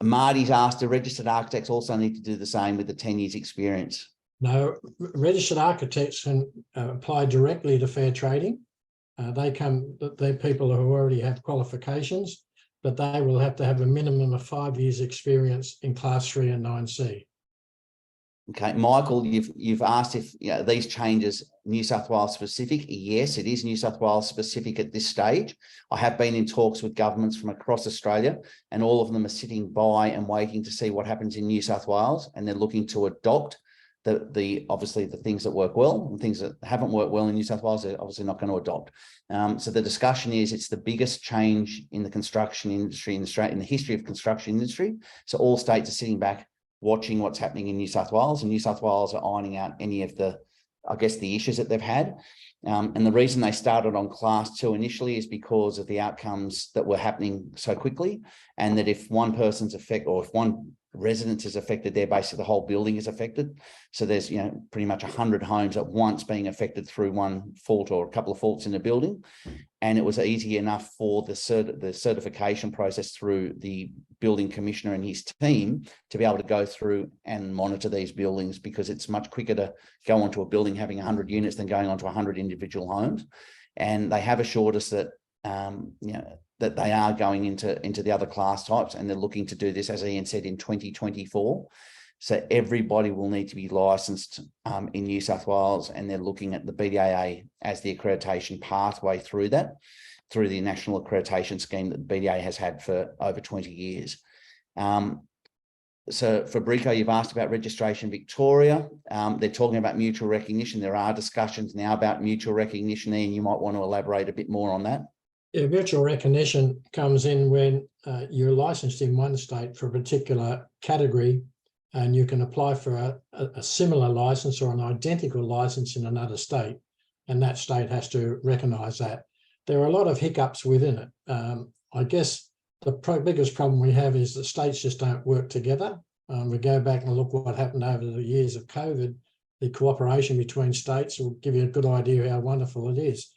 Marty's asked, do registered architects also need to do the same with the 10 years experience? No, registered architects can apply directly to Fair Trading. They're people who already have qualifications, but they will have to have a minimum of 5 years experience in Class 3 and 9C. Okay, Michael, you've asked if these changes New South Wales specific. Yes, it is New South Wales specific at this stage. I have been in talks with governments from across Australia, and all of them are sitting by and waiting to see what happens in New South Wales, and they're looking to adopt obviously the things that work well, and things that haven't worked well in New South Wales, they're obviously not going to adopt. So the discussion is, it's the biggest change in the construction industry in Australia, in the history of construction industry. So all states are sitting back, watching what's happening in New South Wales, and New South Wales are ironing out any of the, I guess, the issues that they've had. And the reason they started on Class 2 initially is because of the outcomes that were happening so quickly, and that if one person's affected, or if one residence is affected there, basically the whole building is affected. So there's pretty much 100 homes at once being affected through one fault or a couple of faults in the building. And it was easy enough for the certification process through the building commissioner and his team to be able to go through and monitor these buildings, because it's much quicker to go onto a building having 100 units than going onto 100 individual homes. And they have assured us that that they are going into the other class types, and they're looking to do this, as Ian said, in 2024. So everybody will need to be licensed in New South Wales, and they're looking at the BDAA as the accreditation pathway through that, through the national accreditation scheme that the BDAA has had for over 20 years. So Fabrico, you've asked about Registration Victoria. They're talking about mutual recognition. There are discussions now about mutual recognition, and you might want to elaborate a bit more on that. Yeah, mutual recognition comes in when you're licensed in one state for a particular category, and you can apply for a similar license or an identical license in another state, and that state has to recognise that. There are a lot of hiccups within it. I guess the biggest problem we have is that states just don't work together. We go back and look what happened over the years of COVID. the cooperation between states will give you a good idea how wonderful it is.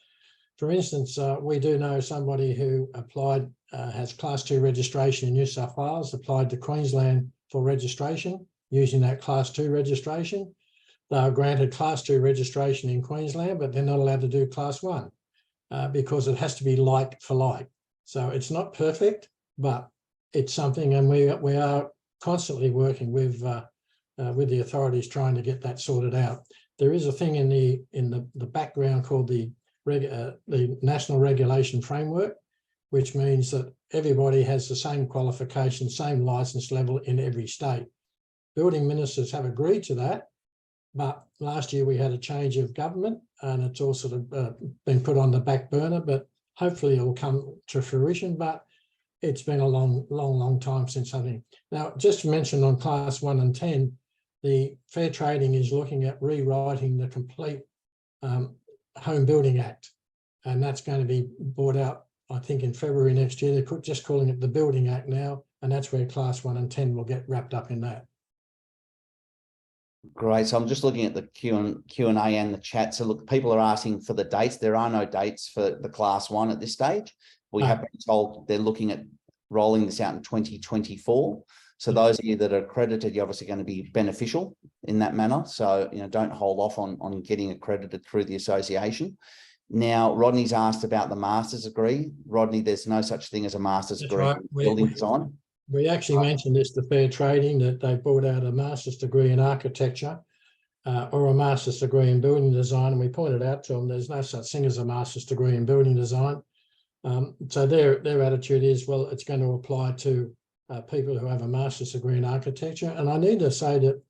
For instance, we do know somebody who applied, has Class 2 registration in New South Wales, applied to Queensland for registration using that Class 2 registration. They are granted Class 2 registration in Queensland, but they're not allowed to do Class 1 because it has to be like for like. So it's not perfect, but it's something, and we are constantly working with the authorities trying to get that sorted out. There is a thing in the background called the National Regulation Framework, which means that everybody has the same qualification, same license level in every state. Building ministers have agreed to that, but last year we had a change of government and it's all sort of been put on the back burner, but hopefully it will come to fruition. But it's been a long time since something. Now, just to mention on Class 1 and 10, the Fair Trading is looking at rewriting the complete Home Building Act, and that's going to be brought out, I think, in February next year. They're just calling it the Building Act now, and that's where Class 1 and 10 will get wrapped up in that. Great. So I'm just looking at the Q&A and the chat. So look, people are asking for the dates. There are no dates for the Class 1 at this stage. We have been told they're looking at rolling this out in 2024. So those of you that are accredited, you're obviously going to be beneficial in that manner. So, don't hold off on getting accredited through the association. Now, Rodney's asked about the master's degree. Rodney, there's no such thing as a master's degree in building design. We actually mentioned this to Fair Trading, that they brought out a master's degree in architecture or a master's degree in building design. And we pointed out to them there's no such thing as a master's degree in building design. So their attitude is, well, it's going to apply to people who have a master's degree in architecture. And I need to say that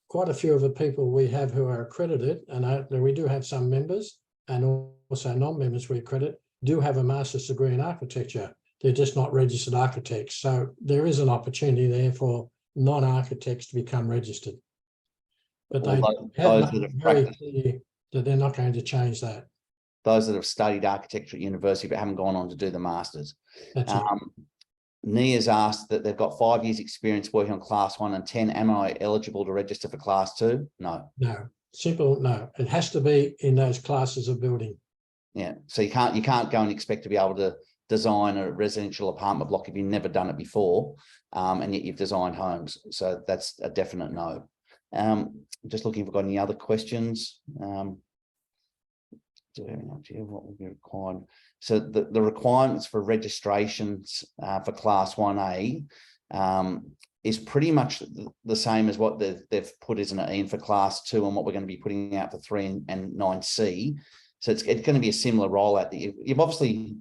quite a few of the people we have who are accredited, and we do have some members and also non-members we accredit, do have a master's degree in architecture. They're just not registered architects. So there is an opportunity there for non-architects to become registered. But they have made very clear that they're not going to change that. Those that have studied architecture at university but haven't gone on to do the masters. That's it. Nia's asked that they've got 5 years experience working on Class 1 and 10. Am I eligible to register for Class 2? No. No. Simple, no. It has to be in those classes of building. Yeah. So you can't go and expect to be able to design a residential apartment block if you've never done it before, and yet you've designed homes. So that's a definite no. Just looking if we've got any other questions. Do we have an idea what will be required? So the requirements for registrations for Class 1A is pretty much the same as what they've put as an E for Class 2 and what we're going to be putting out for 3 and 9C. So it's going to be a similar rollout. That you've obviously,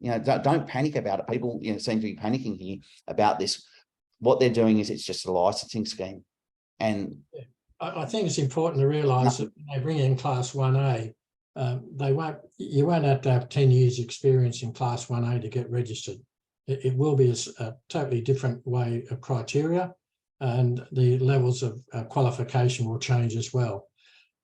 don't panic about it. People, seem to be panicking here about this. What they're doing is it's just a licensing scheme. And I think it's important to realise that when they bring in Class 1A, you won't have to have 10 years experience in Class 1A to get registered. It will be a totally different way of criteria, and the levels of qualification will change as well.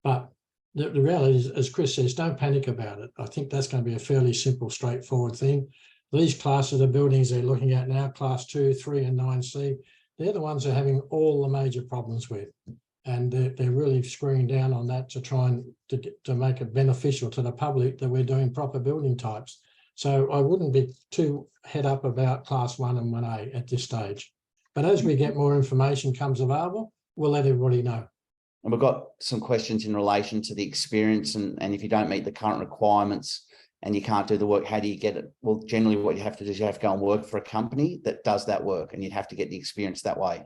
But the reality is, as Chris says, don't panic about it. I think that's going to be a fairly simple, straightforward thing. These classes of buildings they're looking at now, Class 2, 3 and 9C, they're the ones they're having all the major problems with. And they're really screwing down on that to try and to make it beneficial to the public that we're doing proper building types. So I wouldn't be too head up about Class 1 and 1A at this stage. But as we get more information comes available, we'll let everybody know. we've got some questions in relation to the experience, and if you don't meet the current requirements and you can't do the work, how do you get it? Well, generally what you have to do is you have to go and work for a company that does that work, and you'd have to get the experience that way.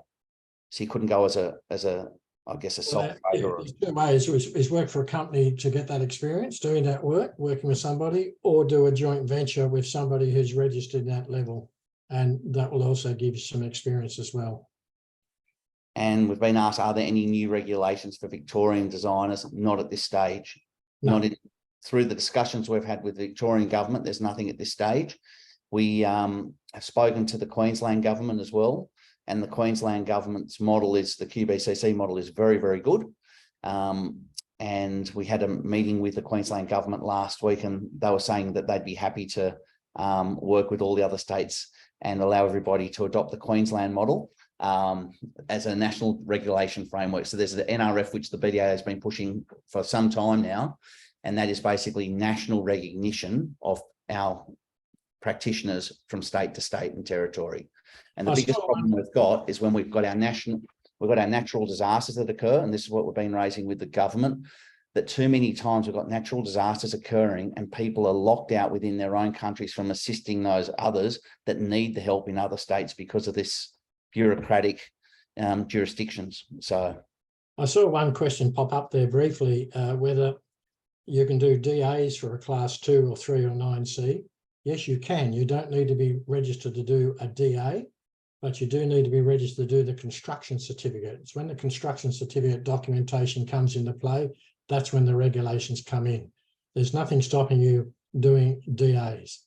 So you couldn't go as a I guess a sole trader. There's two ways: is work for a company to get that experience doing that work, working with somebody, or do a joint venture with somebody who's registered that level, and that will also give you some experience as well. And we've been asked, are there any new regulations for Victorian designers? Not at this stage. No. Through the discussions we've had with the Victorian government, there's nothing at this stage. We have spoken to the Queensland government as well, and the Queensland government's model is, the QBCC model is very, very good. And we had a meeting with the Queensland government last week, and they were saying that they'd be happy to work with all the other states and allow everybody to adopt the Queensland model. as a national regulation framework. So there's the NRF, which the BDA has been pushing for some time now, and that is basically national recognition of our practitioners from state to state and territory. And the biggest problem we've got is when we've got our natural disasters that occur, and this is what we've been raising with the government, that too many times we've got natural disasters occurring and people are locked out within their own countries from assisting those others that need the help in other states because of this bureaucratic jurisdictions. So I saw one question pop up there briefly, whether you can do DAs for a class 2 or 3 or 9C. Yes, you can. You don't need to be registered to do a DA, but you do need to be registered to do the construction certificate. It's when the construction certificate documentation comes into play, that's when the regulations come in. There's nothing stopping you doing DAs.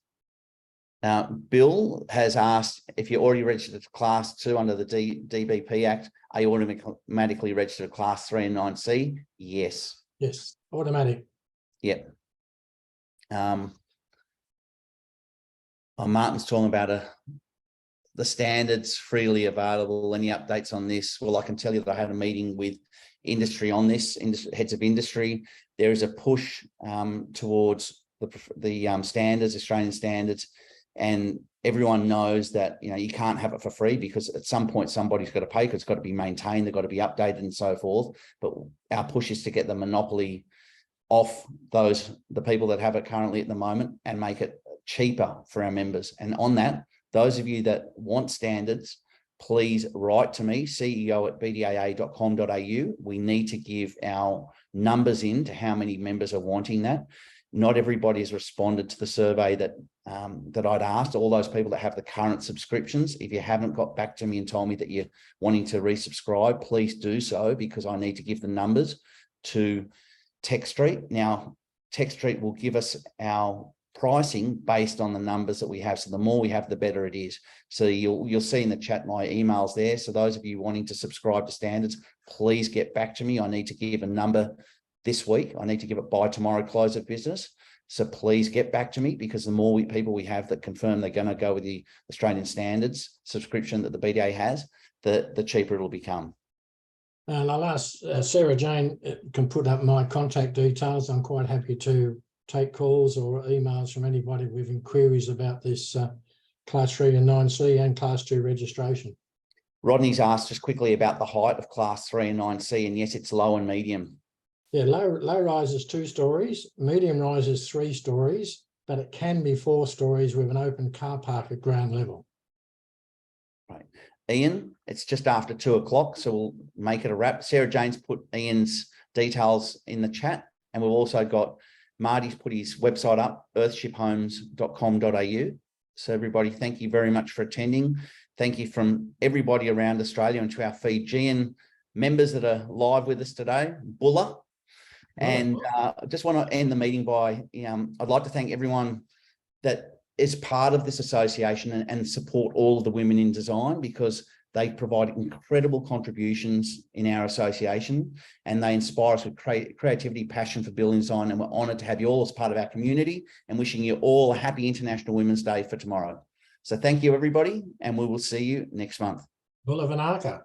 Bill has asked if you're already registered to class 2 under the DBP Act, are you automatically registered to class 3 and 9C? Yes. Yes, automatic. Yep. Martin's talking about the standards freely available. Any updates on this? Well, I can tell you that I had a meeting with industry on this, heads of industry. There is a push towards the standards, Australian standards, and everyone knows that you can't have it for free because at some point somebody's got to pay because it's got to be maintained, they've got to be updated and so forth. But our push is to get the monopoly off the people that have it currently at the moment and make it cheaper for our members. And on that, those of you that want standards, please write to me, ceo@bdaa.com.au. We need to give our numbers in to how many members are wanting that. Not everybody has responded to the survey that I'd asked, all those people that have the current subscriptions. If you haven't got back to me and told me that you're wanting to resubscribe, please do so, because I need to give the numbers to TechStreet. Now, TechStreet will give us our pricing based on the numbers that we have. So the more we have, the better it is. So you'll see in the chat my emails there. So those of you wanting to subscribe to standards, please get back to me. I need to give a number this week. I need to give it by tomorrow close of business. So please get back to me, because the more people we have that confirm they're going to go with the Australian standards subscription that the BDA has, the cheaper it'll become. And I'll ask Sarah Jane can put up my contact details. I'm quite happy to take calls or emails from anybody with queries about this class 3 and 9C and class 2 registration. Rodney's asked just quickly about the height of class 3 and 9C, and yes, it's low and medium. Yeah, low rise is 2 stories, medium rise is 3 stories, but it can be 4 stories with an open car park at ground level. Right. Ian, it's just after 2 o'clock, so we'll make it a wrap. Sarah Jane's put Ian's details in the chat, and we've also got Marty's put his website up, earthshiphomes.com.au. So everybody, thank you very much for attending. Thank you from everybody around Australia and to our Fijian members that are live with us today, Bulla. And I just want to end the meeting by, I'd like to thank everyone that is part of this association and support all of the women in design, because they provide incredible contributions in our association, and they inspire us with creativity, passion for building design. And we're honoured to have you all as part of our community, and wishing you all a happy International Women's Day for tomorrow. So thank you, everybody, and we will see you next month. Bulla Vinaka.